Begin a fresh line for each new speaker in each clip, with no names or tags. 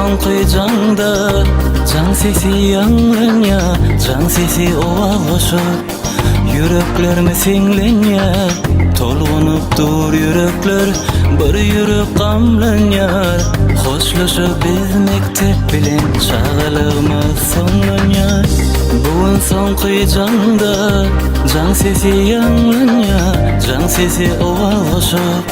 soňky janda, can sesi ýanglanya, can sesi owa goşup, yüreklerime siňlenýär, tolgunup dur yürekler, bir yürek gamlanýar. Hoşlaşıp biz mektep bilen çağalygymyz soňlanýar. Bugun soňky janda, can sesi ýanglanya, can sesi owa goşup,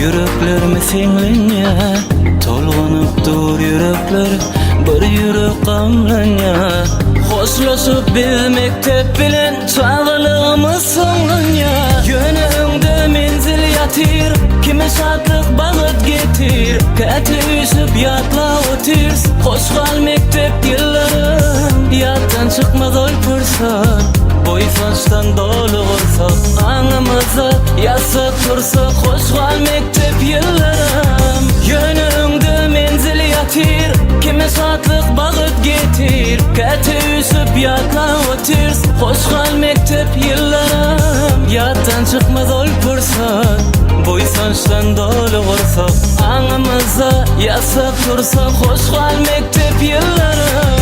yüreklerime siňlenýär, tolgunup dur yürekler, bir yürek gamlanýar. Hoşlaşıp biz mektep bilen çağalygymyz soňlanýar. Ýöneňde menzil ýatyr, kime şadlyk bagyt getir, käte üsüp ýatla otyrs. Hoşgal mektep ýyllarym, ýatdan çykmaz ol pırsat. Boýsançdan dolu bolsak, aňymyza ýasak tursak. Hoşgal mektep ýyllarym, ýöneňde menzil ýatyr, kime şadlyk bagyt getir, käte üsüp ýatla otyrs. Hoşgal mektep ýyllarym, ýatdan çykmaz ol pırsat. Boýsançdan dolu bolsak, aňymyza ýasak tursak. Hoşgal mektep ýyllarym.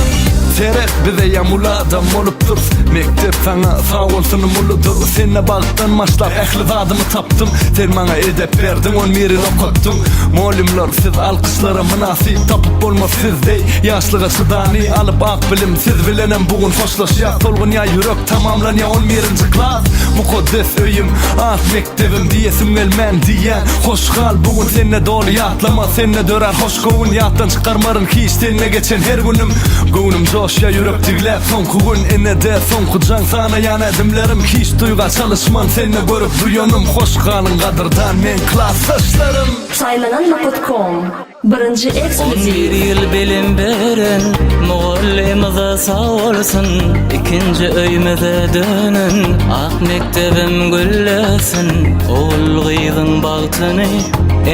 Terek bize yamuladan olup dur. Mektep sana sağ olsun muludur. Senne bağıttan başlap ehli zadımı taptım. Sen bana edep verdin, on mirin okuttum. Molimler siz alkışlara münasip, tapıp olmaz sizdey. Yaşlığa sıdani alıp ak bilim, siz bilenem bugün hoşlaşıyak. Solgun ya yürek tamamlan ya 11. klas. Mukaddes öyüm, ah mektebim diyesim gelmen diyen. Hoşgal bugün senne dolu yatlama, senne dörer hoş kovun. Yattan çıkarmarın hiç senne geçen her günüm. Gönüm coşya yürek tigler sonku gün enede sonku can sana yan edimlerim. Hiç duyga çalışman senne görüp duyanım. Hoşgalın kadırdan men klassaşlarım.
Saylanan.com birinci
11
ekskluziv.
ýyl bilim beren, mugallimyza sağ olsun. İkinji öýmede dönen, ak mektebim güllesin. Oğul gyzyň bagtyny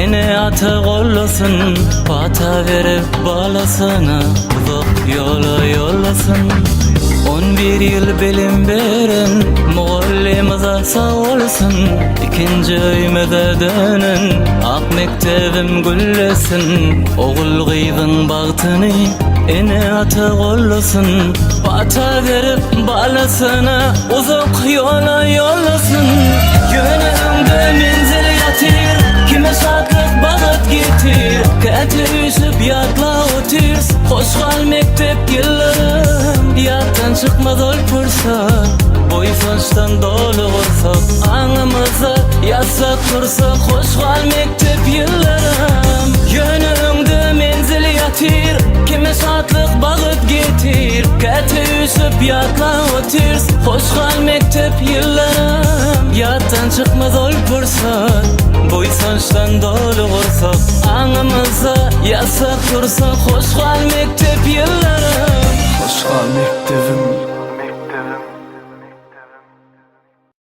ene ata gollasun. Pata berip balasyna uzak ýola ýollasyn. 11 ýyl bilim beren, mugallimyza sağ olsun. İkinji öýmede dönen, ak mektebim güllesin. Oğul gyzyň bagtyny ene ata gollasun. Pata berip balasyna uzak ýola ýollasyn. Ýöneňde menzil ýatyr, kime şadlyk bagyt getir, käte üsüp ýatla otyrs. Hoşgal mektep ýyllarym, ýatdan çykmaz ol pırsat. Boýsançdan dolu bolsak, aňymyza ýasak tursak. Hoşgal mektep ýyllarym, ýöneňde menzil ýatyr, kime şadlyk bagyt getir, käte üsüp ýatla otyrs. Hoşgal mektep ýyllarym, ýatdan çykmaz ol pırsat. Boýsançdan dolu bolsak, aňymyza ýasak tursak. Hoşgal mektep ýyllarym.
Hoşgal mektebim